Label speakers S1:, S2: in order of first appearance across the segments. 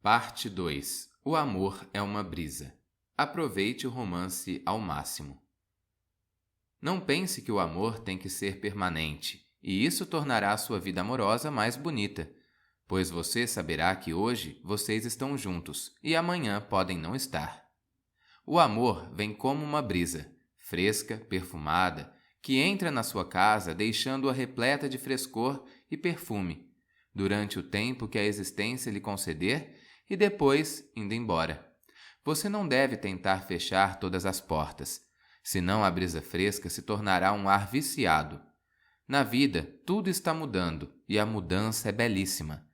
S1: Parte 2. O amor é uma brisa. Aproveite o romance ao máximo. Não pense que o amor tem que ser permanente, e isso tornará a sua vida amorosa mais bonita, pois você saberá que hoje vocês estão juntos e amanhã podem não estar. O amor vem como uma brisa, fresca, perfumada, que entra na sua casa deixando-a repleta de frescor e perfume, durante o tempo que a existência lhe conceder e depois indo embora. Você não deve tentar fechar todas as portas, senão a brisa fresca se tornará um ar viciado. Na vida, tudo está mudando e a mudança é belíssima.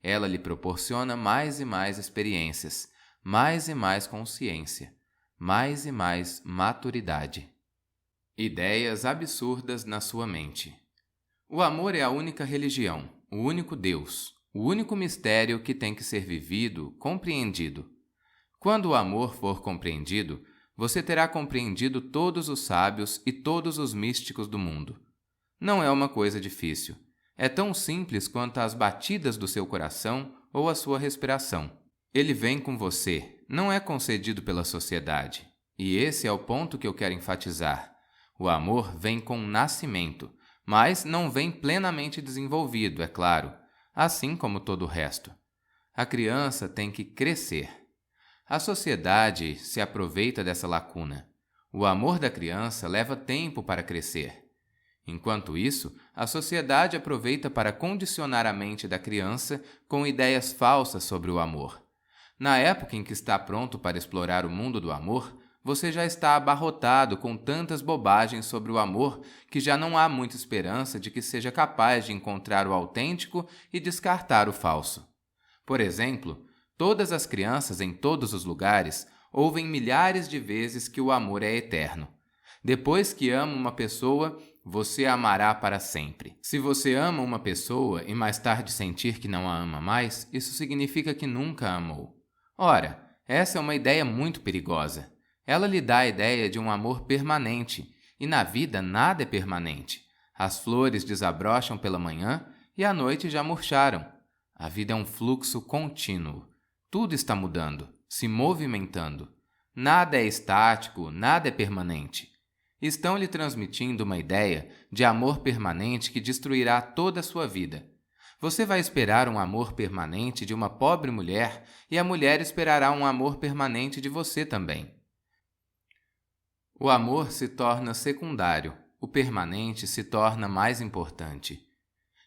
S1: Ela lhe proporciona mais e mais experiências, mais e mais consciência, mais e mais maturidade. Ideias absurdas na sua mente. O amor é a única religião, o único Deus, o único mistério que tem que ser vivido, compreendido. Quando o amor for compreendido, você terá compreendido todos os sábios e todos os místicos do mundo. Não é uma coisa difícil. É tão simples quanto as batidas do seu coração ou a sua respiração. Ele vem com você, não é concedido pela sociedade. E esse é o ponto que eu quero enfatizar. O amor vem com nascimento, mas não vem plenamente desenvolvido, é claro, assim como todo o resto. A criança tem que crescer. A sociedade se aproveita dessa lacuna. O amor da criança leva tempo para crescer. Enquanto isso, a sociedade aproveita para condicionar a mente da criança com ideias falsas sobre o amor. Na época em que está pronto para explorar o mundo do amor, você já está abarrotado com tantas bobagens sobre o amor que já não há muita esperança de que seja capaz de encontrar o autêntico e descartar o falso. Por exemplo, todas as crianças em todos os lugares ouvem milhares de vezes que o amor é eterno. Depois que ama uma pessoa, você a amará para sempre. Se você ama uma pessoa e mais tarde sentir que não a ama mais, isso significa que nunca a amou. Ora, essa é uma ideia muito perigosa. Ela lhe dá a ideia de um amor permanente, e na vida nada é permanente. As flores desabrocham pela manhã e à noite já murcharam. A vida é um fluxo contínuo. Tudo está mudando, se movimentando. Nada é estático, nada é permanente. Estão lhe transmitindo uma ideia de amor permanente que destruirá toda a sua vida. Você vai esperar um amor permanente de uma pobre mulher e a mulher esperará um amor permanente de você também. O amor se torna secundário, o permanente se torna mais importante.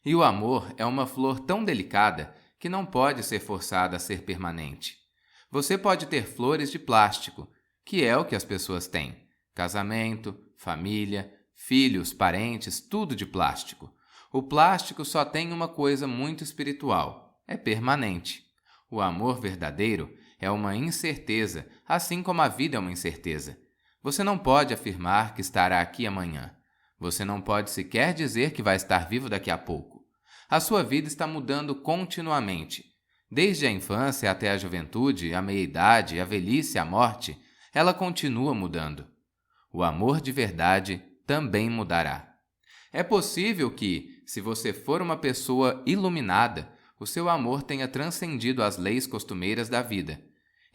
S1: E o amor é uma flor tão delicada que não pode ser forçada a ser permanente. Você pode ter flores de plástico, que é o que as pessoas têm. Casamento, família, filhos, parentes, tudo de plástico. O plástico só tem uma coisa muito espiritual: é permanente. O amor verdadeiro é uma incerteza, assim como a vida é uma incerteza. Você não pode afirmar que estará aqui amanhã. Você não pode sequer dizer que vai estar vivo daqui a pouco. A sua vida está mudando continuamente. Desde a infância até a juventude, a meia-idade, a velhice, a morte, ela continua mudando. O amor de verdade também mudará. É possível que, se você for uma pessoa iluminada, o seu amor tenha transcendido as leis costumeiras da vida.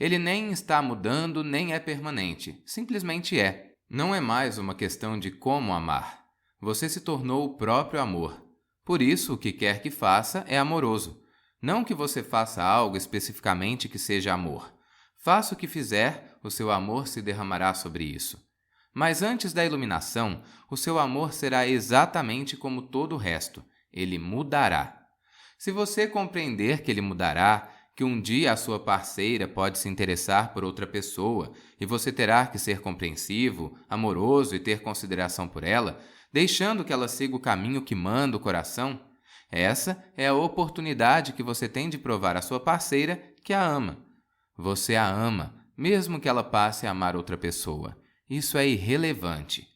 S1: Ele nem está mudando, nem é permanente. Simplesmente é. Não é mais uma questão de como amar. Você se tornou o próprio amor. Por isso, o que quer que faça é amoroso. Não que você faça algo especificamente que seja amor. Faça o que fizer, o seu amor se derramará sobre isso. Mas antes da iluminação, o seu amor será exatamente como todo o resto. Ele mudará. Se você compreender que ele mudará, que um dia a sua parceira pode se interessar por outra pessoa e você terá que ser compreensivo, amoroso e ter consideração por ela, deixando que ela siga o caminho que manda o coração, essa é a oportunidade que você tem de provar à sua parceira que a ama. Você a ama, mesmo que ela passe a amar outra pessoa. Isso é irrelevante.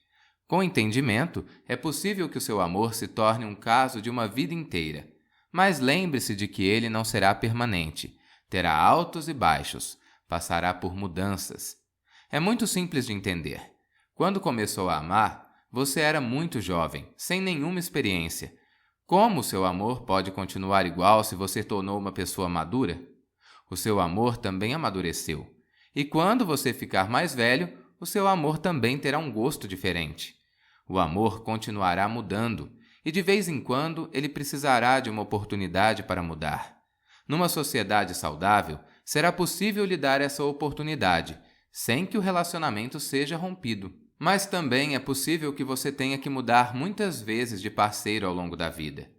S1: Com entendimento, é possível que o seu amor se torne um caso de uma vida inteira. Mas lembre-se de que ele não será permanente. Terá altos e baixos. Passará por mudanças. É muito simples de entender. Quando começou a amar, você era muito jovem, sem nenhuma experiência. Como o seu amor pode continuar igual se você tornou uma pessoa madura? O seu amor também amadureceu. E quando você ficar mais velho, o seu amor também terá um gosto diferente. O amor continuará mudando, e de vez em quando ele precisará de uma oportunidade para mudar. Numa sociedade saudável, será possível lhe dar essa oportunidade, sem que o relacionamento seja rompido. Mas também é possível que você tenha que mudar muitas vezes de parceiro ao longo da vida.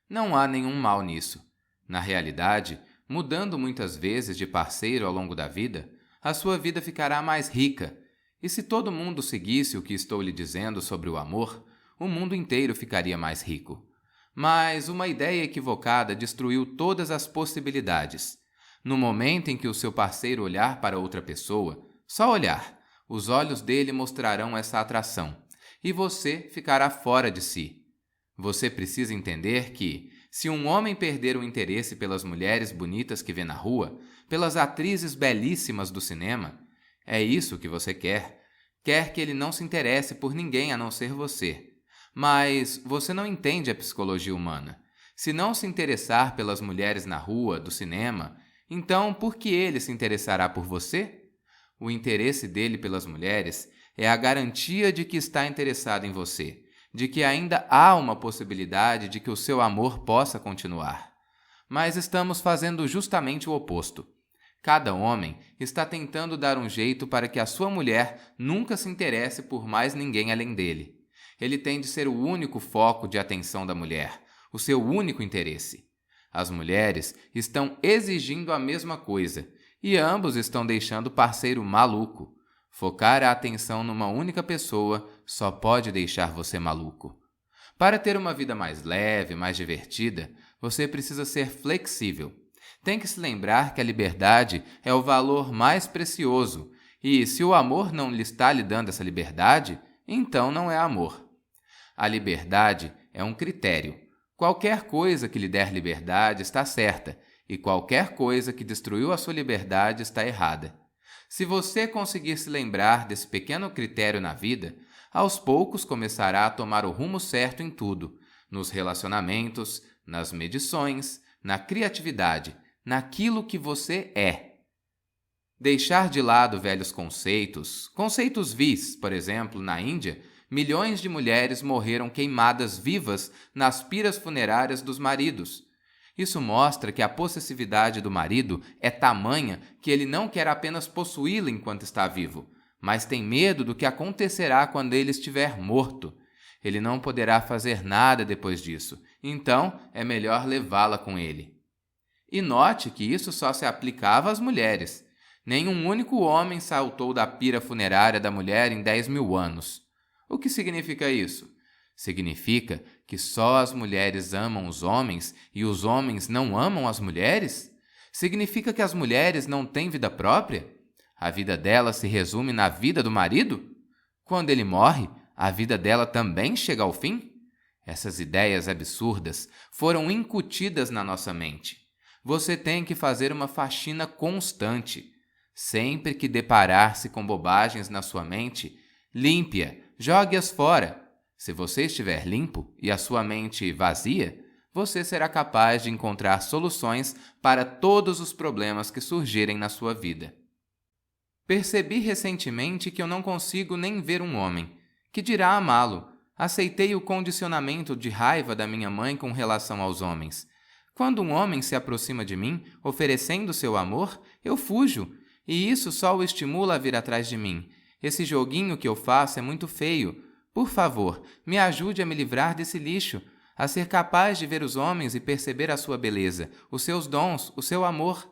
S1: Não há nenhum mal nisso. Na realidade, mudando muitas vezes de parceiro ao longo da vida, a sua vida ficará mais rica. E se todo mundo seguisse o que estou lhe dizendo sobre o amor, o mundo inteiro ficaria mais rico. Mas uma ideia equivocada destruiu todas as possibilidades. No momento em que o seu parceiro olhar para outra pessoa, só olhar, os olhos dele mostrarão essa atração, e você ficará fora de si. Você precisa entender que, se um homem perder o interesse pelas mulheres bonitas que vê na rua, pelas atrizes belíssimas do cinema, é isso que você quer. Quer que ele não se interesse por ninguém a não ser você. Mas você não entende a psicologia humana. Se não se interessar pelas mulheres na rua, do cinema, então por que ele se interessará por você? O interesse dele pelas mulheres é a garantia de que está interessado em você, de que ainda há uma possibilidade de que o seu amor possa continuar. Mas estamos fazendo justamente o oposto. Cada homem está tentando dar um jeito para que a sua mulher nunca se interesse por mais ninguém além dele. Ele tem de ser o único foco de atenção da mulher, o seu único interesse. As mulheres estão exigindo a mesma coisa, e ambos estão deixando o parceiro maluco. Focar a atenção numa única pessoa só pode deixar você maluco. Para ter uma vida mais leve, mais divertida, você precisa ser flexível. Tem que se lembrar que a liberdade é o valor mais precioso, e se o amor não lhe está lhe dando essa liberdade, então não é amor. A liberdade é um critério. Qualquer coisa que lhe der liberdade está certa, e qualquer coisa que destruiu a sua liberdade está errada. Se você conseguir se lembrar desse pequeno critério na vida, aos poucos começará a tomar o rumo certo em tudo, nos relacionamentos, nas medições, na criatividade, naquilo que você é. Deixar de lado velhos conceitos vis, por exemplo, na Índia, milhões de mulheres morreram queimadas vivas nas piras funerárias dos maridos. Isso mostra que a possessividade do marido é tamanha que ele não quer apenas possuí-la enquanto está vivo, mas tem medo do que acontecerá quando ele estiver morto. Ele não poderá fazer nada depois disso, então é melhor levá-la com ele. E note que isso só se aplicava às mulheres. Nenhum único homem saltou da pira funerária da mulher em 10.000 anos. O que significa isso? Significa que só as mulheres amam os homens e os homens não amam as mulheres? Significa que as mulheres não têm vida própria? A vida dela se resume na vida do marido? Quando ele morre, a vida dela também chega ao fim? Essas ideias absurdas foram incutidas na nossa mente. Você tem que fazer uma faxina constante. Sempre que deparar-se com bobagens na sua mente, limpe-a, jogue-as fora. Se você estiver limpo e a sua mente vazia, você será capaz de encontrar soluções para todos os problemas que surgirem na sua vida. Percebi recentemente que eu não consigo nem ver um homem. Que dirá amá-lo? Aceitei o condicionamento de raiva da minha mãe com relação aos homens. Quando um homem se aproxima de mim, oferecendo seu amor, eu fujo, e isso só o estimula a vir atrás de mim. Esse joguinho que eu faço é muito feio. Por favor, me ajude a me livrar desse lixo, a ser capaz de ver os homens e perceber a sua beleza, os seus dons, o seu amor.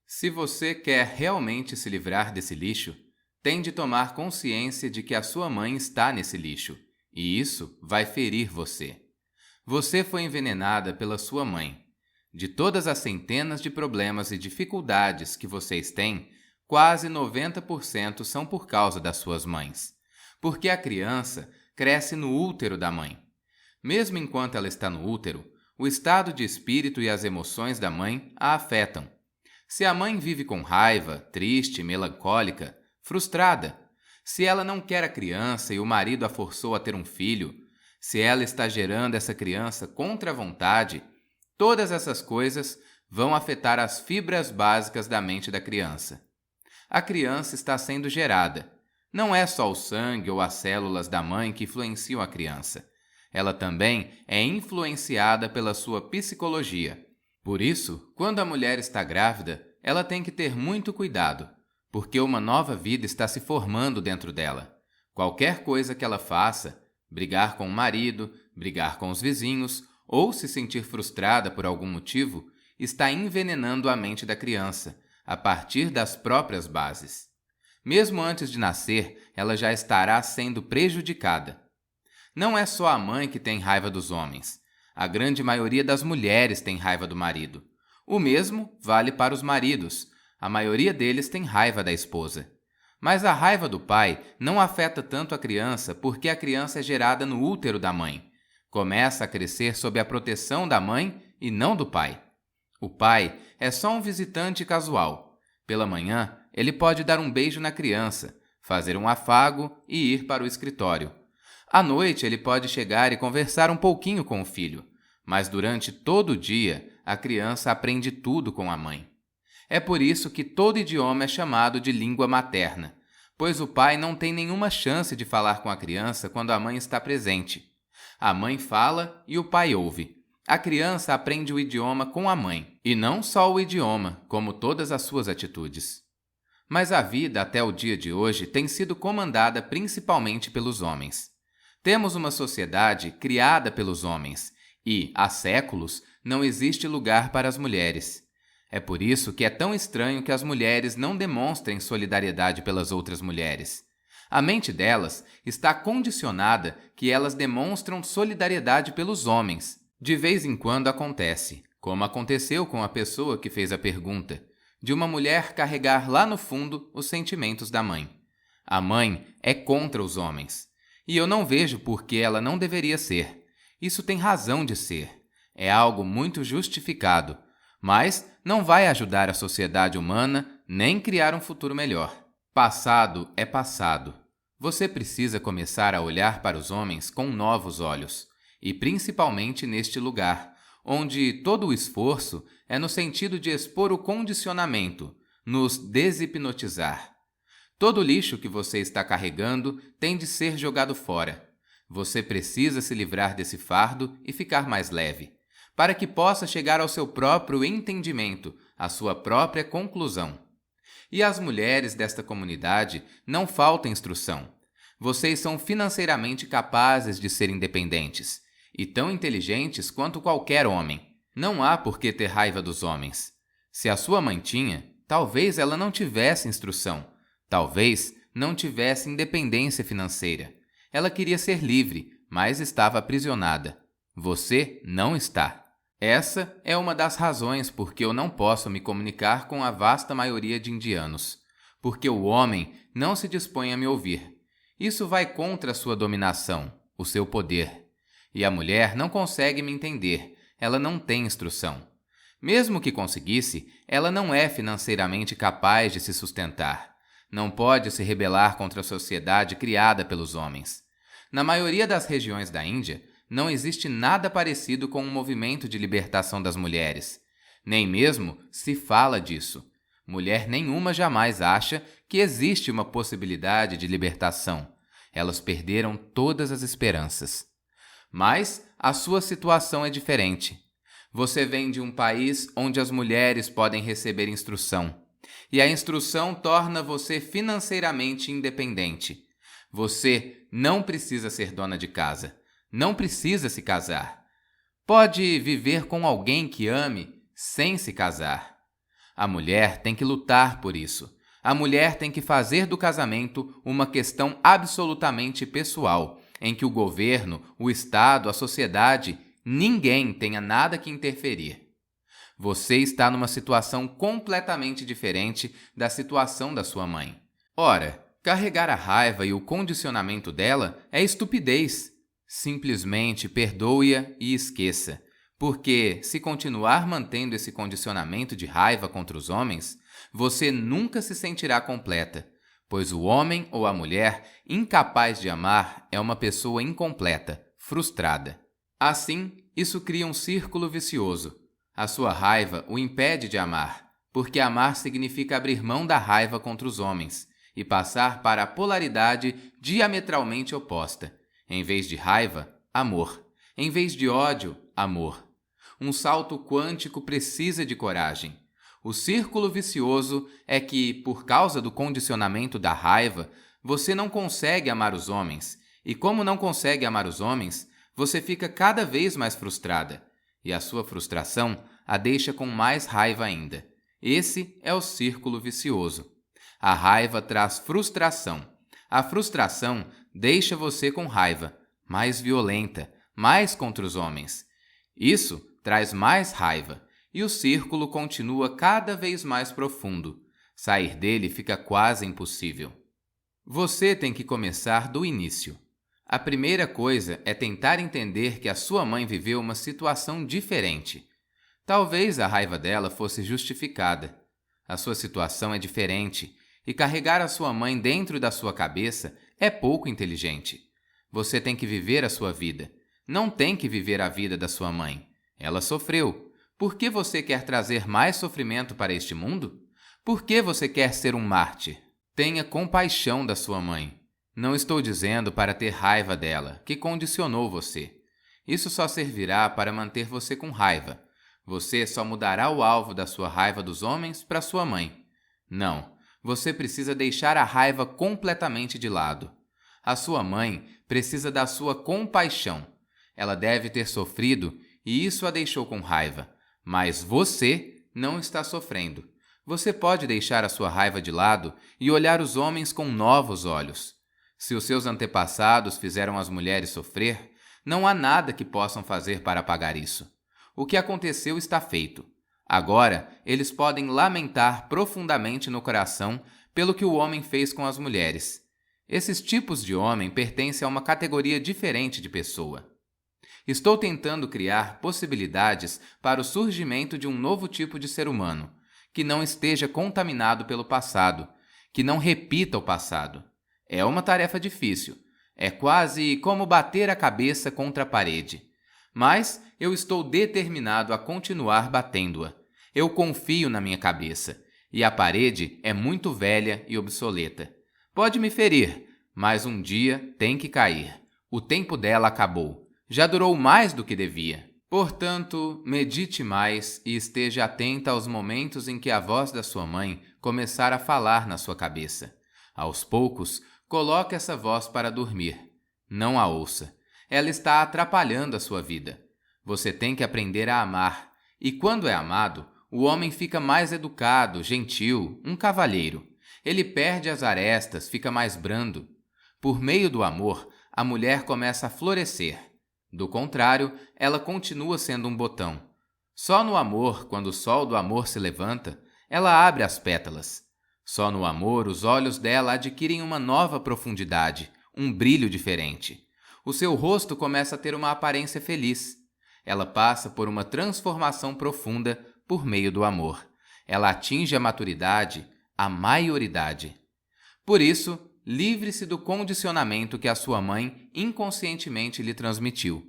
S1: Se você quer realmente se livrar desse lixo, tem de tomar consciência de que a sua mãe está nesse lixo, e isso vai ferir você. Você foi envenenada pela sua mãe. De todas as centenas de problemas e dificuldades que vocês têm, quase 90% são por causa das suas mães. Porque a criança cresce no útero da mãe. Mesmo enquanto ela está no útero, o estado de espírito e as emoções da mãe a afetam. Se a mãe vive com raiva, triste, melancólica, frustrada, se ela não quer a criança e o marido a forçou a ter um filho, se ela está gerando essa criança contra a vontade, todas essas coisas vão afetar as fibras básicas da mente da criança. A criança está sendo gerada. Não é só o sangue ou as células da mãe que influenciam a criança. Ela também é influenciada pela sua psicologia. Por isso, quando a mulher está grávida, ela tem que ter muito cuidado, porque uma nova vida está se formando dentro dela. Qualquer coisa que ela faça, brigar com o marido, brigar com os vizinhos ou se sentir frustrada por algum motivo, está envenenando a mente da criança, a partir das próprias bases. Mesmo antes de nascer, ela já estará sendo prejudicada. Não é só a mãe que tem raiva dos homens. A grande maioria das mulheres tem raiva do marido. O mesmo vale para os maridos. A maioria deles tem raiva da esposa. Mas a raiva do pai não afeta tanto a criança porque a criança é gerada no útero da mãe. Começa a crescer sob a proteção da mãe e não do pai. O pai é só um visitante casual. Pela manhã, ele pode dar um beijo na criança, fazer um afago e ir para o escritório. À noite, ele pode chegar e conversar um pouquinho com o filho, mas durante todo o dia, a criança aprende tudo com a mãe. É por isso que todo idioma é chamado de língua materna, pois o pai não tem nenhuma chance de falar com a criança quando a mãe está presente. A mãe fala e o pai ouve. A criança aprende o idioma com a mãe, e não só o idioma, como todas as suas atitudes. Mas a vida até o dia de hoje tem sido comandada principalmente pelos homens. Temos uma sociedade criada pelos homens e, há séculos, não existe lugar para as mulheres. É por isso que é tão estranho que as mulheres não demonstrem solidariedade pelas outras mulheres. A mente delas está condicionada que elas demonstram solidariedade pelos homens. De vez em quando acontece, como aconteceu com a pessoa que fez a pergunta, de uma mulher carregar lá no fundo os sentimentos da mãe. A mãe é contra os homens. E eu não vejo por que ela não deveria ser. Isso tem razão de ser. É algo muito justificado, mas não vai ajudar a sociedade humana nem criar um futuro melhor. Passado é passado. Você precisa começar a olhar para os homens com novos olhos, e principalmente neste lugar, onde todo o esforço é no sentido de expor o condicionamento, nos deshipnotizar. Todo o lixo que você está carregando tem de ser jogado fora. Você precisa se livrar desse fardo e ficar mais leve, para que possa chegar ao seu próprio entendimento, à sua própria conclusão. E às mulheres desta comunidade não falta instrução. Vocês são financeiramente capazes de ser independentes e tão inteligentes quanto qualquer homem. Não há por que ter raiva dos homens. Se a sua mãe tinha, talvez ela não tivesse instrução. Talvez não tivesse independência financeira. Ela queria ser livre, mas estava aprisionada. Você não está. Essa é uma das razões por que eu não posso me comunicar com a vasta maioria de indianos. Porque o homem não se dispõe a me ouvir. Isso vai contra a sua dominação, o seu poder. E a mulher não consegue me entender. Ela não tem instrução. Mesmo que conseguisse, ela não é financeiramente capaz de se sustentar. Não pode se rebelar contra a sociedade criada pelos homens. Na maioria das regiões da Índia, não existe nada parecido com um movimento de libertação das mulheres. Nem mesmo se fala disso. Mulher nenhuma jamais acha que existe uma possibilidade de libertação. Elas perderam todas as esperanças. Mas a sua situação é diferente. Você vem de um país onde as mulheres podem receber instrução. E a instrução torna você financeiramente independente. Você não precisa ser dona de casa. Não precisa se casar. Pode viver com alguém que ame sem se casar. A mulher tem que lutar por isso. A mulher tem que fazer do casamento uma questão absolutamente pessoal, em que o governo, o Estado, a sociedade, ninguém tenha nada que interferir. Você está numa situação completamente diferente da situação da sua mãe. Ora, carregar a raiva e o condicionamento dela é estupidez. Simplesmente perdoe-a e esqueça, porque se continuar mantendo esse condicionamento de raiva contra os homens, você nunca se sentirá completa, pois o homem ou a mulher incapaz de amar é uma pessoa incompleta, frustrada. Assim, isso cria um círculo vicioso. A sua raiva o impede de amar, porque amar significa abrir mão da raiva contra os homens e passar para a polaridade diametralmente oposta. Em vez de raiva, amor. Em vez de ódio, amor. Um salto quântico precisa de coragem. O círculo vicioso é que, por causa do condicionamento da raiva, você não consegue amar os homens, e como não consegue amar os homens, você fica cada vez mais frustrada, e a sua frustração a deixa com mais raiva ainda. Esse é o círculo vicioso. A raiva traz frustração. A frustração deixa você com raiva, mais violenta, mais contra os homens. Isso traz mais raiva, e o círculo continua cada vez mais profundo. Sair dele fica quase impossível. Você tem que começar do início. A primeira coisa é tentar entender que a sua mãe viveu uma situação diferente. Talvez a raiva dela fosse justificada. A sua situação é diferente, e carregar a sua mãe dentro da sua cabeça é pouco inteligente. Você tem que viver a sua vida. Não tem que viver a vida da sua mãe. Ela sofreu. Por que você quer trazer mais sofrimento para este mundo? Por que você quer ser um mártir? Tenha compaixão da sua mãe. Não estou dizendo para ter raiva dela, que condicionou você. Isso só servirá para manter você com raiva. Você só mudará o alvo da sua raiva dos homens para sua mãe. Não, você precisa deixar a raiva completamente de lado. A sua mãe precisa da sua compaixão. Ela deve ter sofrido e isso a deixou com raiva. Mas você não está sofrendo. Você pode deixar a sua raiva de lado e olhar os homens com novos olhos. Se os seus antepassados fizeram as mulheres sofrer, não há nada que possam fazer para apagar isso. O que aconteceu está feito. Agora, eles podem lamentar profundamente no coração pelo que o homem fez com as mulheres. Esses tipos de homem pertencem a uma categoria diferente de pessoa. Estou tentando criar possibilidades para o surgimento de um novo tipo de ser humano, que não esteja contaminado pelo passado, que não repita o passado. É uma tarefa difícil. É quase como bater a cabeça contra a parede. Mas eu estou determinado a continuar batendo-a. Eu confio na minha cabeça. E a parede é muito velha e obsoleta. Pode me ferir, mas um dia tem que cair. O tempo dela acabou. Já durou mais do que devia. Portanto, medite mais e esteja atenta aos momentos em que a voz da sua mãe começar a falar na sua cabeça. Aos poucos, coloque essa voz para dormir. Não a ouça. Ela está atrapalhando a sua vida. Você tem que aprender a amar. E quando é amado, o homem fica mais educado, gentil, um cavalheiro. Ele perde as arestas, fica mais brando. Por meio do amor, a mulher começa a florescer. Do contrário, ela continua sendo um botão. Só no amor, quando o sol do amor se levanta, ela abre as pétalas. Só no amor os olhos dela adquirem uma nova profundidade, um brilho diferente. O seu rosto começa a ter uma aparência feliz. Ela passa por uma transformação profunda por meio do amor. Ela atinge a maturidade, a maioridade. Por isso, livre-se do condicionamento que a sua mãe inconscientemente lhe transmitiu.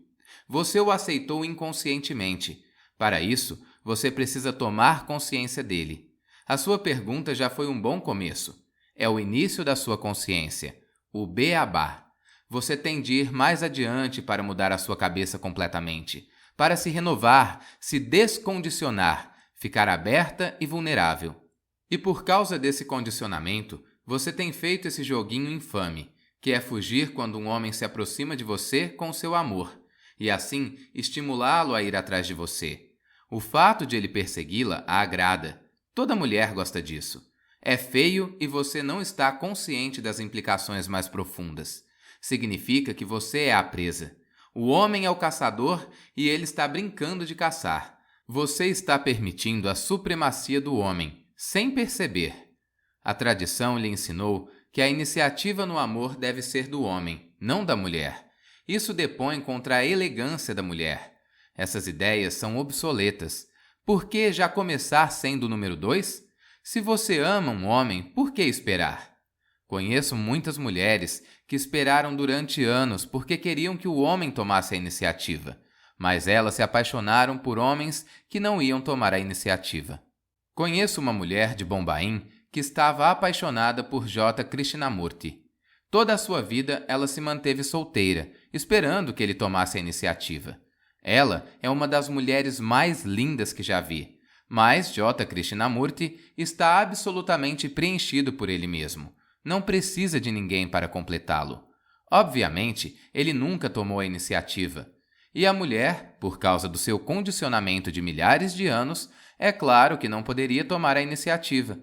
S1: Você o aceitou inconscientemente. Para isso, você precisa tomar consciência dele. A sua pergunta já foi um bom começo. É o início da sua consciência, o beabá. Você tem de ir mais adiante para mudar a sua cabeça completamente, para se renovar, se descondicionar, ficar aberta e vulnerável. E por causa desse condicionamento, você tem feito esse joguinho infame, que é fugir quando um homem se aproxima de você com seu amor, e assim estimulá-lo a ir atrás de você. O fato de ele persegui-la a agrada. Toda mulher gosta disso. É feio e você não está consciente das implicações mais profundas. Significa que você é a presa. O homem é o caçador e ele está brincando de caçar. Você está permitindo a supremacia do homem, sem perceber. A tradição lhe ensinou que a iniciativa no amor deve ser do homem, não da mulher. Isso depõe contra a elegância da mulher. Essas ideias são obsoletas. Por que já começar sendo o número 2? Se você ama um homem, por que esperar? Conheço muitas mulheres que esperaram durante anos porque queriam que o homem tomasse a iniciativa. mas elas se apaixonaram por homens que não iam tomar a iniciativa. Conheço uma mulher de Bombaim que estava apaixonada por J. Krishnamurti. Toda a sua vida ela se manteve solteira, esperando que ele tomasse a iniciativa. Ela é uma das mulheres mais lindas que já vi, mas J. Krishnamurti está absolutamente preenchido por ele mesmo. Não precisa de ninguém para completá-lo. Obviamente, ele nunca tomou a iniciativa. E a mulher, por causa do seu condicionamento de milhares de anos, é claro que não poderia tomar a iniciativa.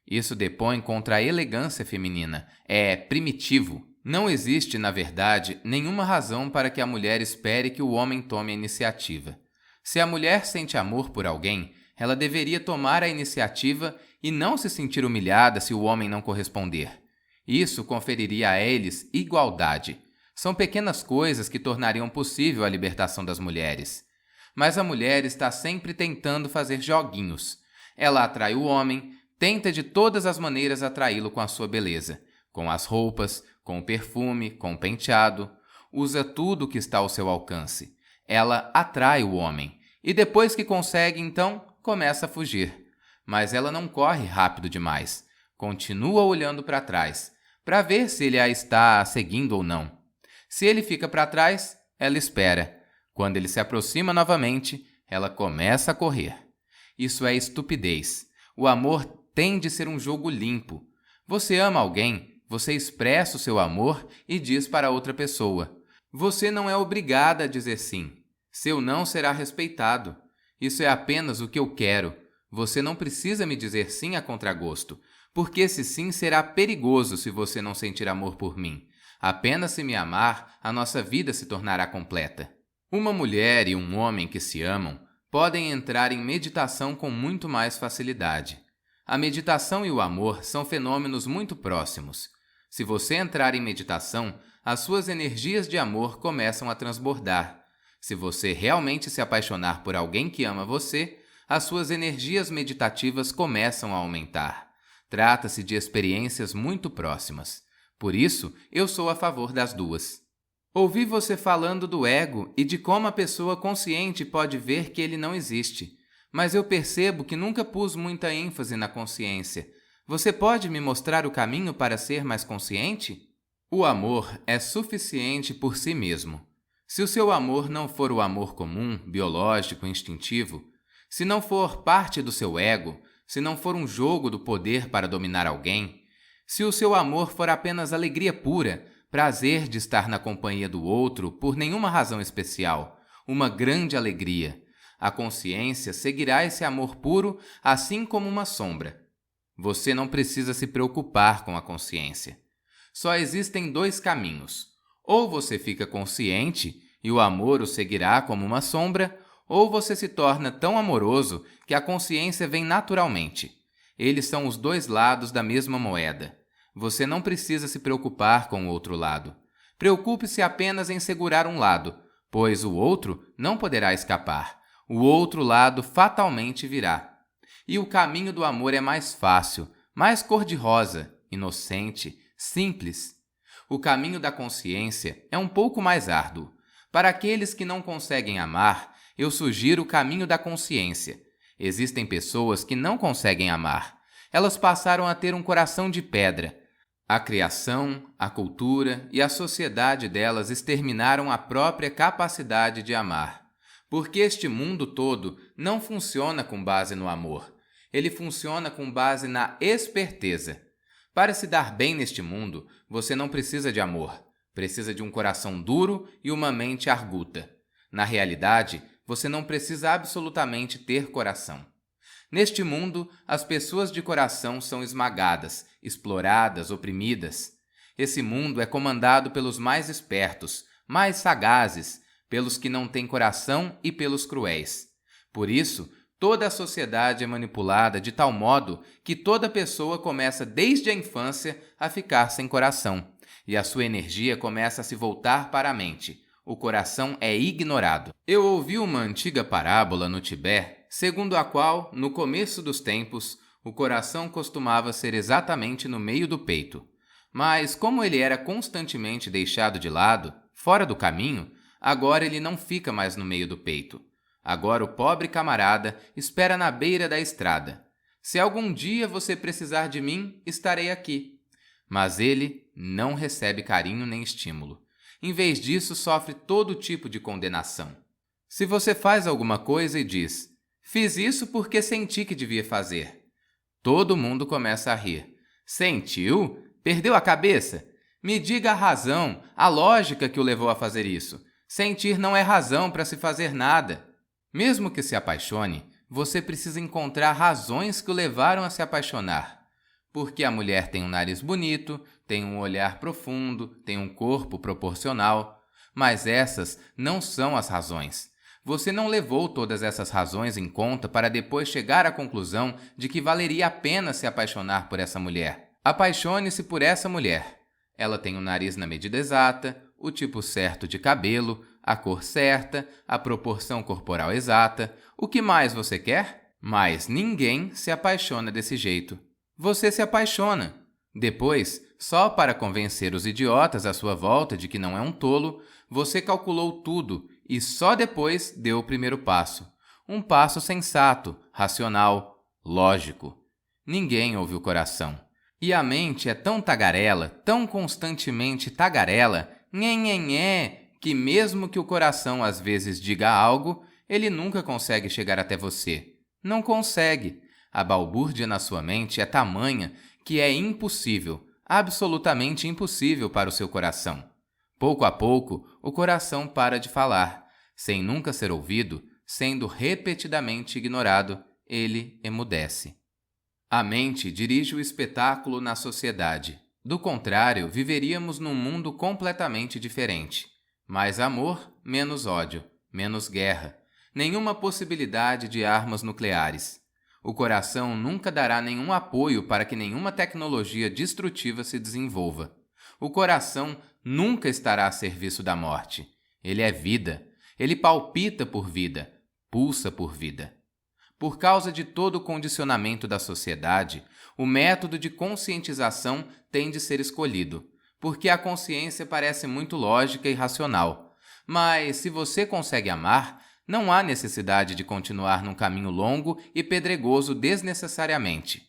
S1: Isso depõe contra a elegância feminina. É primitivo. Não existe, na verdade, nenhuma razão para que a mulher espere que o homem tome a iniciativa. Se a mulher sente amor por alguém, ela deveria tomar a iniciativa e não se sentir humilhada se o homem não corresponder. Isso conferiria a eles igualdade. São pequenas coisas que tornariam possível a libertação das mulheres. Mas a mulher está sempre tentando fazer joguinhos. Ela atrai o homem, tenta de todas as maneiras atraí-lo com a sua beleza, com as roupas, com o perfume, com o penteado. Usa tudo que está ao seu alcance. Ela atrai o homem, e depois que consegue, então, começa a fugir. Mas ela não corre rápido demais. Continua olhando para trás, para ver se ele a está seguindo ou não. Se ele fica para trás, ela espera. Quando ele se aproxima novamente, ela começa a correr. Isso é estupidez. O amor tem de ser um jogo limpo. Você ama alguém, você expressa o seu amor e diz para outra pessoa. Você não é obrigada a dizer sim. Seu não será respeitado. Isso é apenas o que eu quero. Você não precisa me dizer sim a contragosto, porque esse sim será perigoso se você não sentir amor por mim. Apenas se me amar, a nossa vida se tornará completa. Uma mulher e um homem que se amam podem entrar em meditação com muito mais facilidade. A meditação e o amor são fenômenos muito próximos. Se você entrar em meditação, as suas energias de amor começam a transbordar. Se você realmente se apaixonar por alguém que ama você, as suas energias meditativas começam a aumentar. Trata-se de experiências muito próximas. Por isso, eu sou a favor das duas. Ouvi você falando do ego e de como a pessoa consciente pode ver que ele não existe. Mas eu percebo que nunca pus muita ênfase na consciência. Você pode me mostrar o caminho para ser mais consciente? O amor é suficiente por si mesmo. Se o seu amor não for o amor comum, biológico, instintivo, se não for parte do seu ego, se não for um jogo do poder para dominar alguém, se o seu amor for apenas alegria pura, prazer de estar na companhia do outro por nenhuma razão especial, uma grande alegria, a consciência seguirá esse amor puro assim como uma sombra. Você não precisa se preocupar com a consciência. Só existem dois caminhos. Ou você fica consciente e o amor o seguirá como uma sombra, ou você se torna tão amoroso que a consciência vem naturalmente. Eles são os dois lados da mesma moeda. Você não precisa se preocupar com o outro lado. Preocupe-se apenas em segurar um lado, pois o outro não poderá escapar. O outro lado fatalmente virá. E o caminho do amor é mais fácil, mais cor-de-rosa, inocente, simples. O caminho da consciência é um pouco mais árduo. Para aqueles que não conseguem amar, eu sugiro o caminho da consciência. Existem pessoas que não conseguem amar. Elas passaram a ter um coração de pedra. A criação, a cultura e a sociedade delas exterminaram a própria capacidade de amar. Porque este mundo todo não funciona com base no amor. Ele funciona com base na esperteza. Para se dar bem neste mundo, você não precisa de amor. Precisa de um coração duro e uma mente arguta. Na realidade, você não precisa absolutamente ter coração. Neste mundo, as pessoas de coração são esmagadas, exploradas, oprimidas. Esse mundo é comandado pelos mais espertos, mais sagazes, pelos que não têm coração e pelos cruéis. Por isso, toda a sociedade é manipulada de tal modo que toda pessoa começa desde a infância a ficar sem coração, e a sua energia começa a se voltar para a mente. O coração é ignorado. Eu ouvi uma antiga parábola no Tibete, segundo a qual, no começo dos tempos, o coração costumava ser exatamente no meio do peito. Mas, como ele era constantemente deixado de lado, fora do caminho, Agora ele não fica mais no meio do peito. Agora o pobre camarada espera na beira da estrada. Se algum dia você precisar de mim, estarei aqui. Mas ele não recebe carinho nem estímulo. Em vez disso, sofre todo tipo de condenação. Se você faz alguma coisa e diz: "Fiz isso porque senti que devia fazer", todo mundo começa a rir. Sentiu? Perdeu a cabeça? Me diga a razão, a lógica que o levou a fazer isso. Sentir não é razão para se fazer nada. Mesmo que se apaixone, você precisa encontrar razões que o levaram a se apaixonar. Porque a mulher tem um nariz bonito, tem um olhar profundo, tem um corpo proporcional. Mas essas não são as razões. Você não levou todas essas razões em conta para depois chegar à conclusão de que valeria a pena se apaixonar por essa mulher. Apaixone-se por essa mulher. Ela tem o nariz na medida exata, o tipo certo de cabelo, a cor certa, a proporção corporal exata. O que mais você quer? Mas ninguém se apaixona desse jeito. Você se apaixona. Depois, só para convencer os idiotas à sua volta de que não é um tolo, você calculou tudo e só depois deu o primeiro passo. Um passo sensato, racional, lógico. Ninguém ouve o coração. E a mente é tão tagarela, tão constantemente tagarela, nhenhenhé, que mesmo que o coração às vezes diga algo, ele nunca consegue chegar até você. Não consegue. A balbúrdia na sua mente é tamanha que é impossível, absolutamente impossível para o seu coração. Pouco a pouco, o coração para de falar. Sem nunca ser ouvido, sendo repetidamente ignorado, ele emudece. A mente dirige o espetáculo na sociedade. Do contrário, viveríamos num mundo completamente diferente. Mais amor, menos ódio, menos guerra. Nenhuma possibilidade de armas nucleares. O coração nunca dará nenhum apoio para que nenhuma tecnologia destrutiva se desenvolva. O coração nunca estará a serviço da morte. Ele é vida. Ele palpita por vida, pulsa por vida. Por causa de todo o condicionamento da sociedade, o método de conscientização tem de ser escolhido, porque a consciência parece muito lógica e racional. Mas, se você consegue amar, não há necessidade de continuar num caminho longo e pedregoso desnecessariamente.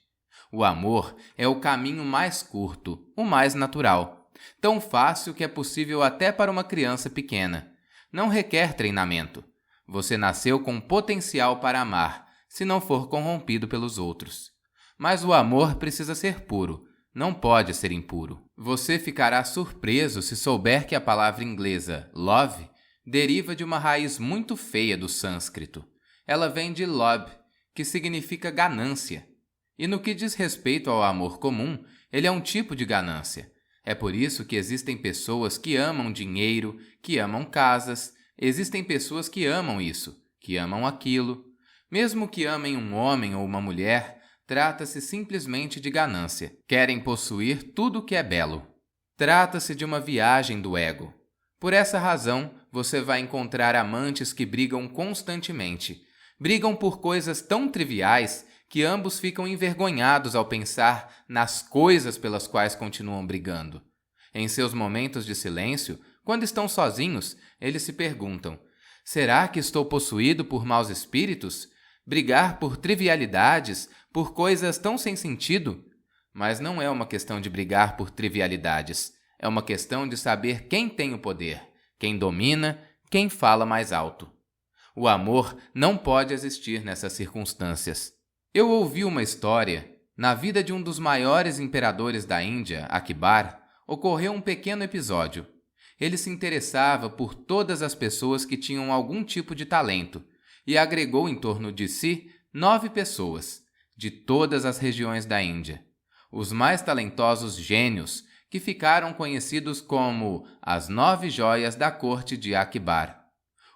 S1: O amor é o caminho mais curto, o mais natural, tão fácil que é possível até para uma criança pequena. Não requer treinamento. Você nasceu com potencial para amar, se não for corrompido pelos outros. Mas o amor precisa ser puro, não pode ser impuro. Você ficará surpreso se souber que a palavra inglesa love deriva de uma raiz muito feia do sânscrito. Ela vem de lob, que significa ganância. E no que diz respeito ao amor comum, ele é um tipo de ganância. É por isso que existem pessoas que amam dinheiro, que amam casas, existem pessoas que amam isso, que amam aquilo. Mesmo que amem um homem ou uma mulher, trata-se simplesmente de ganância. Querem possuir tudo o que é belo. Trata-se de uma viagem do ego. Por essa razão, você vai encontrar amantes que brigam constantemente. Brigam por coisas tão triviais que ambos ficam envergonhados ao pensar nas coisas pelas quais continuam brigando. Em seus momentos de silêncio, quando estão sozinhos, eles se perguntam: será que estou possuído por maus espíritos? Brigar por trivialidades, por coisas tão sem sentido? Mas não é uma questão de brigar por trivialidades. É uma questão de saber quem tem o poder, quem domina, quem fala mais alto. O amor não pode existir nessas circunstâncias. Eu ouvi uma história. Na vida de um dos maiores imperadores da Índia, Akbar, ocorreu um pequeno episódio. Ele se interessava por todas as pessoas que tinham algum tipo de talento e agregou em torno de si 9 pessoas, de todas as regiões da Índia. Os mais talentosos gênios, que ficaram conhecidos como as 9 joias da corte de Akbar.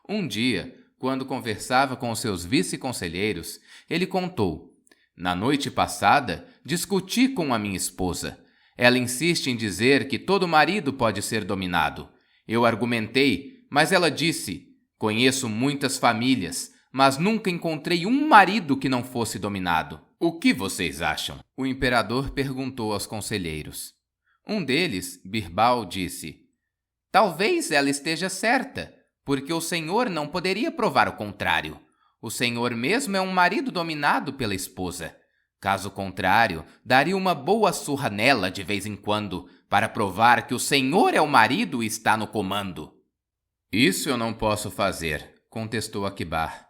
S1: Um dia, quando conversava com os seus vice-conselheiros, ele contou: na noite passada, discuti com a minha esposa. Ela insiste em dizer que todo marido pode ser dominado. Eu argumentei, mas ela disse: conheço muitas famílias, mas nunca encontrei um marido que não fosse dominado. O que vocês acham? O imperador perguntou aos conselheiros. Um deles, Birbal, disse: talvez ela esteja certa. porque o senhor não poderia provar o contrário. O senhor mesmo é um marido dominado pela esposa. Caso contrário, daria uma boa surra nela de vez em quando, para provar que o senhor é o marido e está no comando. Isso eu não posso fazer, contestou Akibar,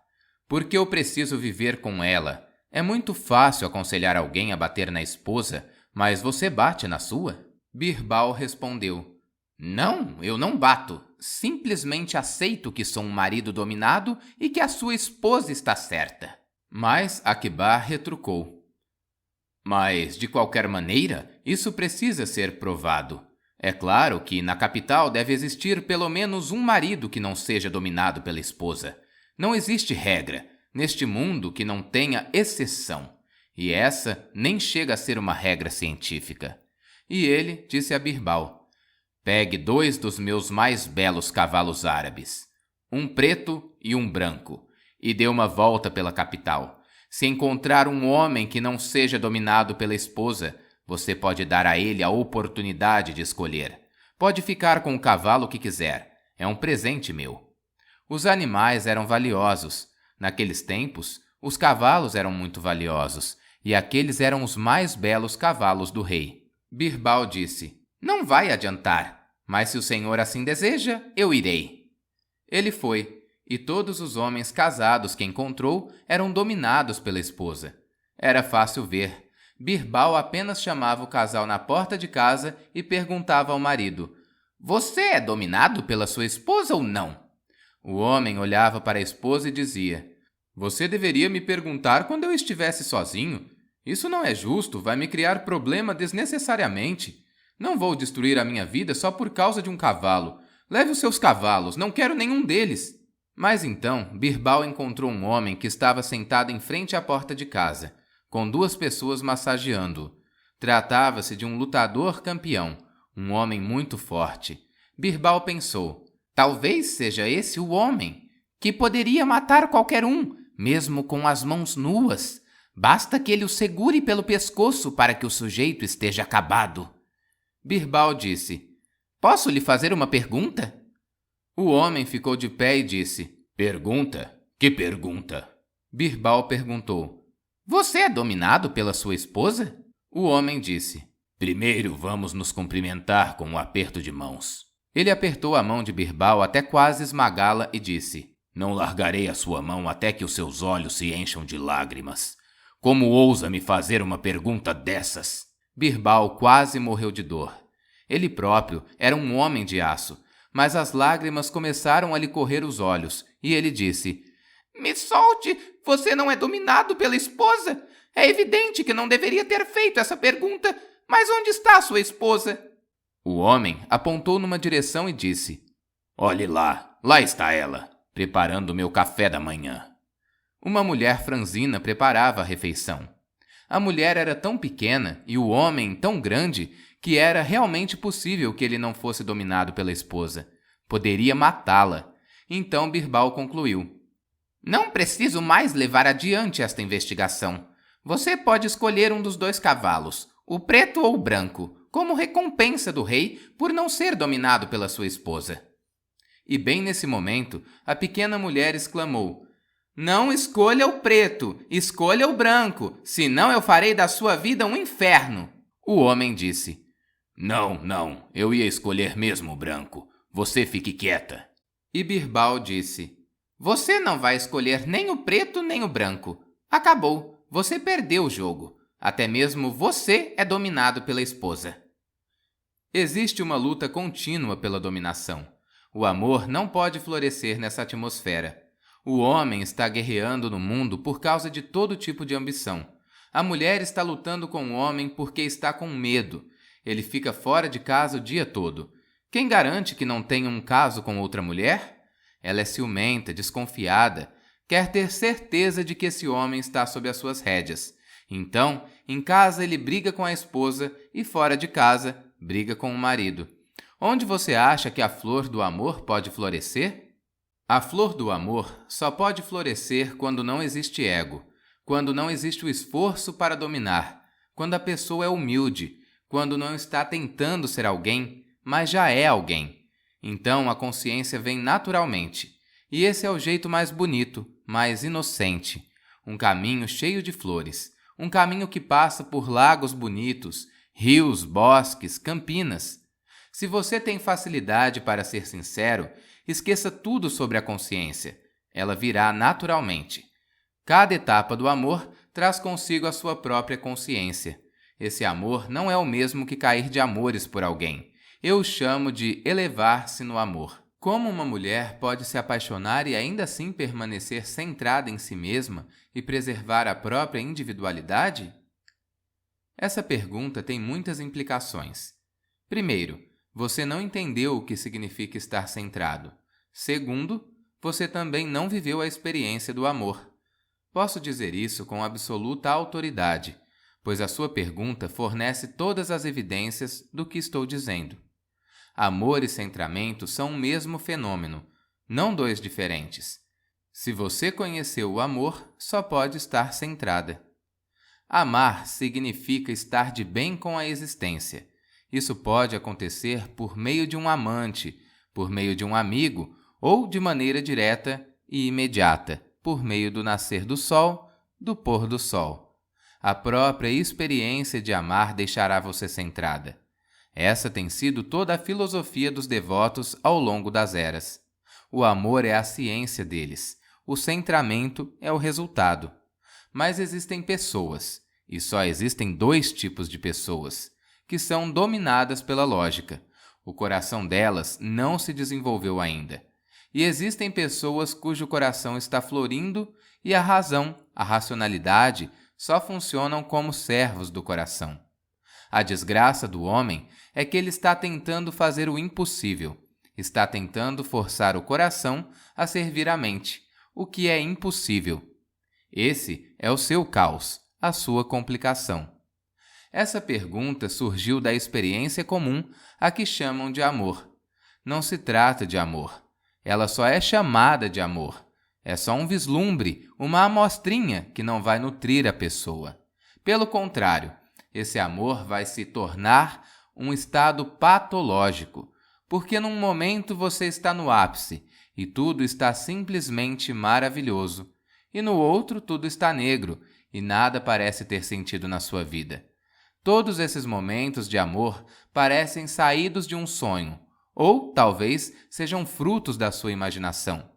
S1: porque eu preciso viver com ela. É muito fácil aconselhar alguém a bater na esposa, mas você bate na sua? Birbal respondeu: Não, eu não bato. Simplesmente aceito que sou um marido dominado e que a sua esposa está certa. Mas Akibar retrucou: Mas, de qualquer maneira, isso precisa ser provado. É claro que na capital deve existir pelo menos um marido que não seja dominado pela esposa. Não existe regra neste mundo que não tenha exceção. E essa nem chega a ser uma regra científica. E ele disse a Birbal: Pegue 2 dos meus mais belos cavalos árabes, um preto e um branco, e dê uma volta pela capital. Se encontrar um homem que não seja dominado pela esposa, você pode dar a ele a oportunidade de escolher. Pode ficar com o cavalo que quiser. É um presente meu. Os animais eram valiosos. Naqueles tempos, os cavalos eram muito valiosos, e aqueles eram os mais belos cavalos do rei. Birbal disse: Não vai adiantar, mas se o senhor assim deseja, eu irei. Ele foi, e todos os homens casados que encontrou eram dominados pela esposa. Era fácil ver. Birbal apenas chamava o casal na porta de casa e perguntava ao marido: Você é dominado pela sua esposa ou não? O homem olhava para a esposa e dizia: Você deveria me perguntar quando eu estivesse sozinho. Isso não é justo, vai me criar problema desnecessariamente. Não vou destruir a minha vida só por causa de um cavalo. Leve os seus cavalos, não quero nenhum deles. Mas então, Birbal encontrou um homem que estava sentado em frente à porta de casa, com 2 pessoas massageando-o. Tratava-se de um lutador campeão, um homem muito forte. Birbal pensou: talvez seja esse o homem, que poderia matar qualquer um, mesmo com as mãos nuas. Basta que ele o segure pelo pescoço para que o sujeito esteja acabado. Birbal disse: Posso lhe fazer uma pergunta? O homem ficou de pé e disse: Pergunta? Que pergunta? Birbal perguntou: Você é dominado pela sua esposa? O homem disse: Primeiro vamos nos cumprimentar com um aperto de mãos. Ele apertou a mão de Birbal até quase esmagá-la e disse: Não largarei a sua mão até que os seus olhos se encham de lágrimas. Como ousa me fazer uma pergunta dessas? Birbal quase morreu de dor. Ele próprio era um homem de aço, mas as lágrimas começaram a lhe correr os olhos, e ele disse: Me solte! Você não é dominado pela esposa? É evidente que não deveria ter feito essa pergunta, mas onde está sua esposa? O homem apontou numa direção e disse: Olhe lá, lá está ela, preparando o meu café da manhã. Uma mulher franzina preparava a refeição. A mulher era tão pequena e o homem tão grande que era realmente possível que ele não fosse dominado pela esposa. Poderia matá-la. Então Birbal concluiu: Não preciso mais levar adiante esta investigação. Você pode escolher um dos 2 cavalos, o preto ou o branco, como recompensa do rei por não ser dominado pela sua esposa. E bem nesse momento, a pequena mulher exclamou: Não escolha o preto, escolha o branco, senão eu farei da sua vida um inferno. O homem disse: Não, eu ia escolher mesmo o branco. Você fique quieta. E Birbal disse: Você não vai escolher nem o preto nem o branco. Acabou, você perdeu o jogo. Até mesmo você é dominado pela esposa. Existe uma luta contínua pela dominação. O amor não pode florescer nessa atmosfera. O homem está guerreando no mundo por causa de todo tipo de ambição. A mulher está lutando com o homem porque está com medo. Ele fica fora de casa o dia todo. Quem garante que não tenha um caso com outra mulher? Ela é ciumenta, desconfiada. Quer ter certeza de que esse homem está sob as suas rédeas. Então, em casa ele briga com a esposa e fora de casa, briga com o marido. Onde você acha que a flor do amor pode florescer? A flor do amor só pode florescer quando não existe ego, quando não existe o esforço para dominar, quando a pessoa é humilde, quando não está tentando ser alguém, mas já é alguém. Então a consciência vem naturalmente. E esse é o jeito mais bonito, mais inocente. Um caminho cheio de flores. Um caminho que passa por lagos bonitos, rios, bosques, campinas. Se você tem facilidade para ser sincero, esqueça tudo sobre a consciência. Ela virá naturalmente. Cada etapa do amor traz consigo a sua própria consciência. Esse amor não é o mesmo que cair de amores por alguém. Eu o chamo de elevar-se no amor. Como uma mulher pode se apaixonar e ainda assim permanecer centrada em si mesma e preservar a própria individualidade? Essa pergunta tem muitas implicações. Primeiro, você não entendeu o que significa estar centrado. Segundo, você também não viveu a experiência do amor. Posso dizer isso com absoluta autoridade, pois a sua pergunta fornece todas as evidências do que estou dizendo. Amor e centramento são o mesmo fenômeno, não dois diferentes. Se você conheceu o amor, só pode estar centrada. Amar significa estar de bem com a existência. Isso pode acontecer por meio de um amante, por meio de um amigo ou de maneira direta e imediata, por meio do nascer do sol, do pôr do sol. A própria experiência de amar deixará você centrada. Essa tem sido toda a filosofia dos devotos ao longo das eras. O amor é a ciência deles. O centramento é o resultado. Mas existem pessoas, e só existem dois tipos de pessoas, que são dominadas pela lógica. O coração delas não se desenvolveu ainda. E existem pessoas cujo coração está florindo e a razão, a racionalidade, só funcionam como servos do coração. A desgraça do homem é que ele está tentando fazer o impossível. Está tentando forçar o coração a servir a mente, o que é impossível. Esse é o seu caos, a sua complicação. Essa pergunta surgiu da experiência comum a que chamam de amor. Não se trata de amor. Ela só é chamada de amor. É só um vislumbre, uma amostrinha que não vai nutrir a pessoa. Pelo contrário, esse amor vai se tornar um estado patológico, porque num momento você está no ápice e tudo está simplesmente maravilhoso, e no outro tudo está negro e nada parece ter sentido na sua vida. Todos esses momentos de amor parecem saídos de um sonho, ou talvez sejam frutos da sua imaginação.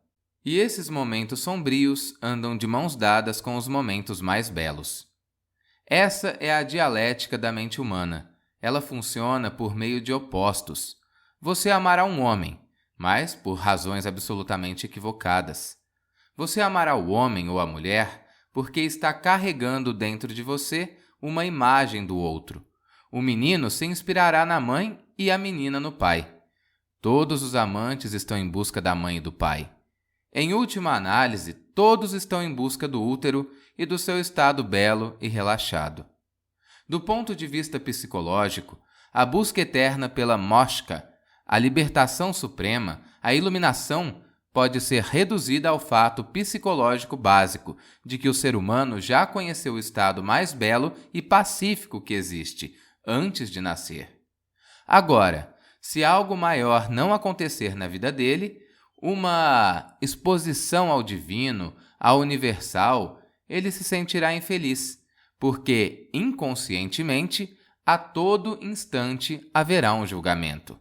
S1: E esses momentos sombrios andam de mãos dadas com os momentos mais belos. Essa é a dialética da mente humana. Ela funciona por meio de opostos. Você amará um homem, mas por razões absolutamente equivocadas. Você amará o homem ou a mulher porque está carregando dentro de você uma imagem do outro. O menino se inspirará na mãe e a menina no pai. Todos os amantes estão em busca da mãe e do pai. Em última análise, todos estão em busca do útero e do seu estado belo e relaxado. Do ponto de vista psicológico, a busca eterna pela moksha, a libertação suprema, a iluminação, pode ser reduzida ao fato psicológico básico de que o ser humano já conheceu o estado mais belo e pacífico que existe, antes de nascer. Agora, se algo maior não acontecer na vida dele, uma exposição ao divino, ao universal, ele se sentirá infeliz, porque, inconscientemente, a todo instante haverá um julgamento.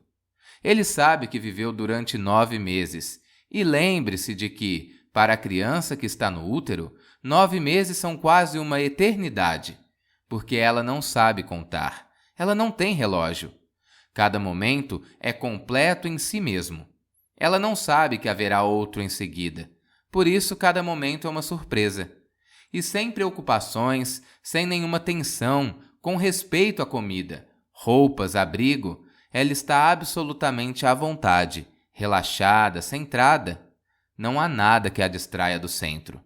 S1: Ele sabe que viveu durante 9 meses, e lembre-se de que, para a criança que está no útero, 9 meses são quase uma eternidade, porque ela não sabe contar, ela não tem relógio. Cada momento é completo em si mesmo. Ela não sabe que haverá outro em seguida, por isso cada momento é uma surpresa. E sem preocupações, sem nenhuma tensão, com respeito à comida, roupas, abrigo, ela está absolutamente à vontade, relaxada, centrada. Não há nada que a distraia do centro.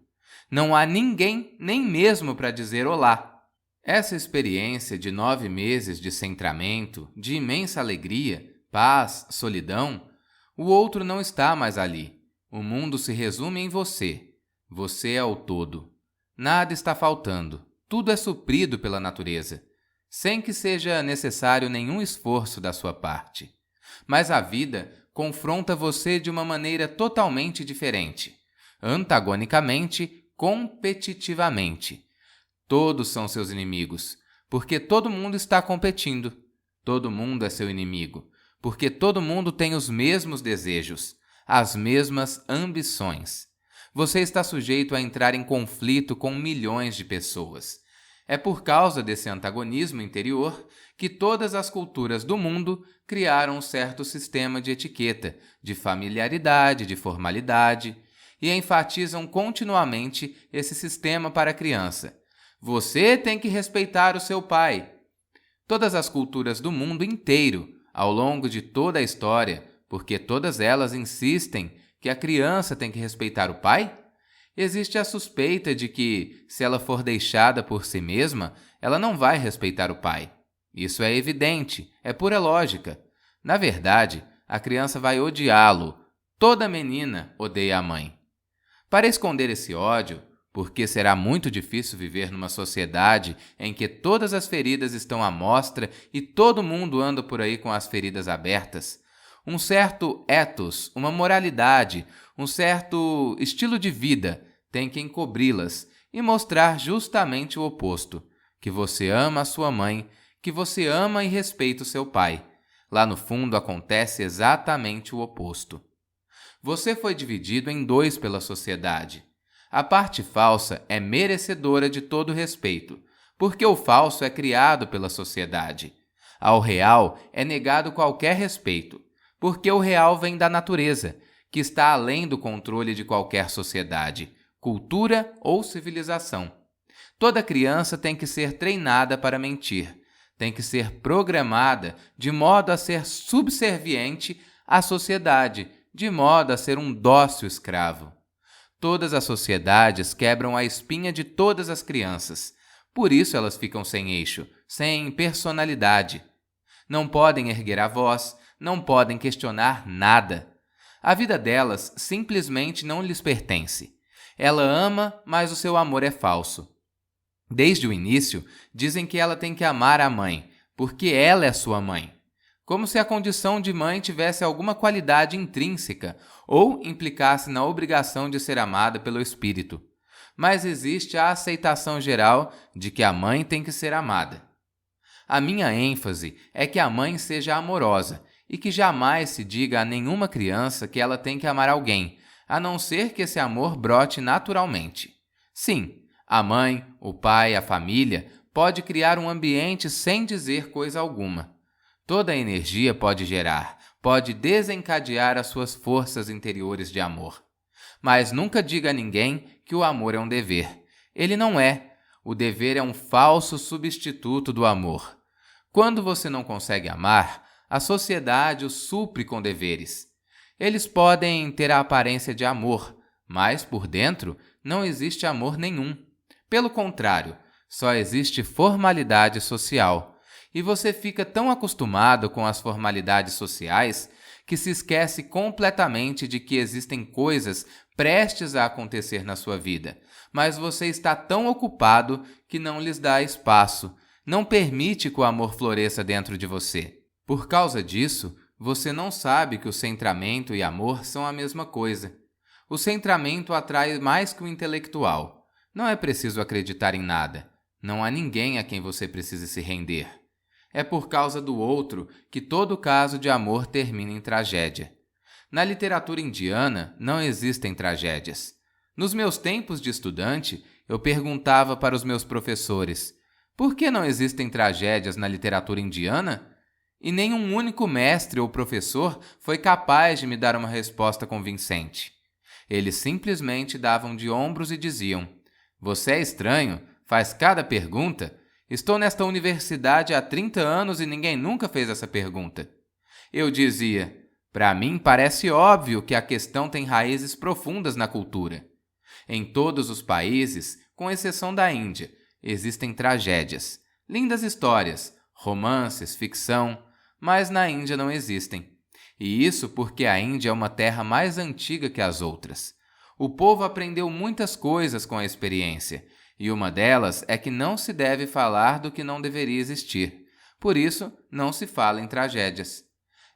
S1: Não há ninguém, nem mesmo para dizer olá. Essa experiência de 9 meses de centramento, de imensa alegria, paz, solidão, o outro não está mais ali. O mundo se resume em você. Você é o todo. Nada está faltando. Tudo é suprido pela natureza, sem que seja necessário nenhum esforço da sua parte. Mas a vida confronta você de uma maneira totalmente diferente, antagonicamente, competitivamente. Todos são seus inimigos, porque todo mundo está competindo. Todo mundo é seu inimigo, porque todo mundo tem os mesmos desejos, as mesmas ambições. Você está sujeito a entrar em conflito com milhões de pessoas. É por causa desse antagonismo interior que todas as culturas do mundo criaram um certo sistema de etiqueta, de familiaridade, de formalidade, e enfatizam continuamente esse sistema para a criança. Você tem que respeitar o seu pai. Todas as culturas do mundo inteiro, ao longo de toda a história, porque todas elas insistem que a criança tem que respeitar o pai, existe a suspeita de que, se ela for deixada por si mesma, ela não vai respeitar o pai. Isso é evidente, é pura lógica. Na verdade, a criança vai odiá-lo. Toda menina odeia a mãe. Para esconder esse ódio, porque será muito difícil viver numa sociedade em que todas as feridas estão à mostra e todo mundo anda por aí com as feridas abertas, um certo ethos, uma moralidade, um certo estilo de vida tem que encobri-las e mostrar justamente o oposto, que você ama a sua mãe, que você ama e respeita o seu pai. Lá no fundo acontece exatamente o oposto. Você foi dividido em dois pela sociedade. A parte falsa é merecedora de todo respeito, porque o falso é criado pela sociedade. Ao real é negado qualquer respeito, porque o real vem da natureza, que está além do controle de qualquer sociedade, cultura ou civilização. Toda criança tem que ser treinada para mentir, tem que ser programada de modo a ser subserviente à sociedade, de modo a ser um dócil escravo. Todas as sociedades quebram a espinha de todas as crianças, por isso elas ficam sem eixo, sem personalidade. Não podem erguer a voz, não podem questionar nada. A vida delas simplesmente não lhes pertence. Ela ama, mas o seu amor é falso. Desde o início, dizem que ela tem que amar a mãe, porque ela é sua mãe. Como se a condição de mãe tivesse alguma qualidade intrínseca ou implicasse na obrigação de ser amada pelo espírito. Mas existe a aceitação geral de que a mãe tem que ser amada. A minha ênfase é que a mãe seja amorosa e que jamais se diga a nenhuma criança que ela tem que amar alguém, a não ser que esse amor brote naturalmente. Sim, a mãe, o pai, a família pode criar um ambiente sem dizer coisa alguma. Toda a energia pode gerar, pode desencadear as suas forças interiores de amor. Mas nunca diga a ninguém que o amor é um dever. Ele não é. O dever é um falso substituto do amor. Quando você não consegue amar, a sociedade o supre com deveres. Eles podem ter a aparência de amor, mas por dentro não existe amor nenhum. Pelo contrário, só existe formalidade social. E você fica tão acostumado com as formalidades sociais que se esquece completamente de que existem coisas prestes a acontecer na sua vida, mas você está tão ocupado que não lhes dá espaço, não permite que o amor floresça dentro de você. Por causa disso, você não sabe que o centramento e amor são a mesma coisa. O centramento atrai mais que o intelectual. Não é preciso acreditar em nada. Não há ninguém a quem você precise se render. É por causa do outro que todo caso de amor termina em tragédia. Na literatura indiana não existem tragédias. Nos meus tempos de estudante, eu perguntava para os meus professores: por que não existem tragédias na literatura indiana? E nenhum único mestre ou professor foi capaz de me dar uma resposta convincente. Eles simplesmente davam de ombros e diziam: você é estranho, faz cada pergunta. Estou nesta universidade há 30 anos e ninguém nunca fez essa pergunta. Eu dizia: para mim parece óbvio que a questão tem raízes profundas na cultura. Em todos os países, com exceção da Índia, existem tragédias, lindas histórias, romances, ficção, mas na Índia não existem. E isso porque a Índia é uma terra mais antiga que as outras. O povo aprendeu muitas coisas com a experiência, e uma delas é que não se deve falar do que não deveria existir. Por isso, não se fala em tragédias.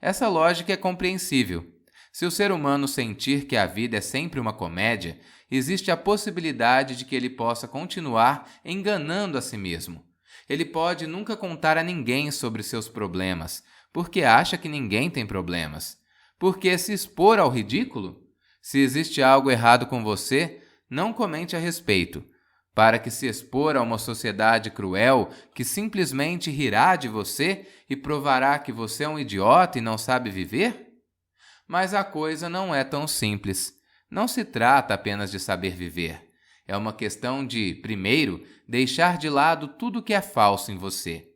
S1: Essa lógica é compreensível. Se o ser humano sentir que a vida é sempre uma comédia, existe a possibilidade de que ele possa continuar enganando a si mesmo. Ele pode nunca contar a ninguém sobre seus problemas, porque acha que ninguém tem problemas. Porque se expor ao ridículo? Se existe algo errado com você, não comente a respeito. Para que se expor a uma sociedade cruel que simplesmente rirá de você e provará que você é um idiota e não sabe viver? Mas a coisa não é tão simples. Não se trata apenas de saber viver. É uma questão de, primeiro, deixar de lado tudo que é falso em você.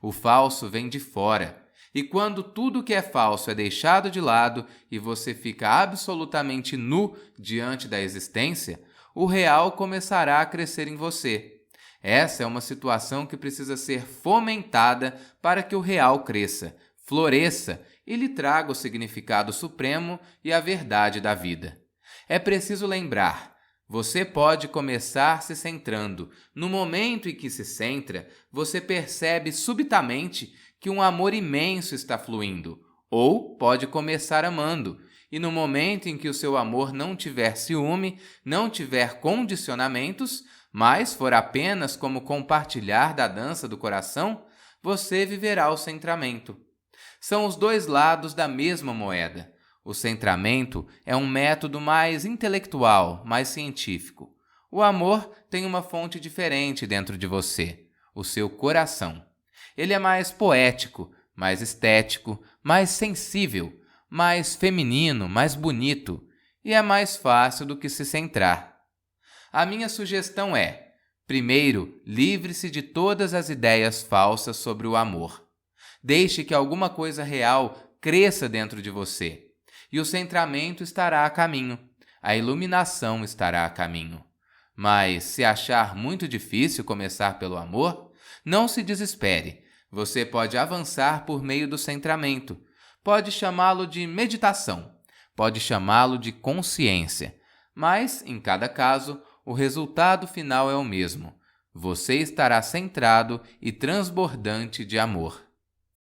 S1: O falso vem de fora. E quando tudo que é falso é deixado de lado e você fica absolutamente nu diante da existência, o real começará a crescer em você. Essa é uma situação que precisa ser fomentada para que o real cresça, floresça e lhe traga o significado supremo e a verdade da vida. É preciso lembrar, você pode começar se centrando. No momento em que se centra, você percebe subitamente que um amor imenso está fluindo, ou pode começar amando, e no momento em que o seu amor não tiver ciúme, não tiver condicionamentos, mas for apenas como compartilhar da dança do coração, você viverá o centramento. São os dois lados da mesma moeda. O centramento é um método mais intelectual, mais científico. O amor tem uma fonte diferente dentro de você, o seu coração. Ele é mais poético, mais estético, mais sensível, mais feminino, mais bonito, e é mais fácil do que se centrar. A minha sugestão é: primeiro, livre-se de todas as ideias falsas sobre o amor. Deixe que alguma coisa real cresça dentro de você, e o centramento estará a caminho, a iluminação estará a caminho. Mas, se achar muito difícil começar pelo amor, não se desespere. Você pode avançar por meio do centramento. Pode chamá-lo de meditação, pode chamá-lo de consciência, mas, em cada caso, o resultado final é o mesmo. Você estará centrado e transbordante de amor.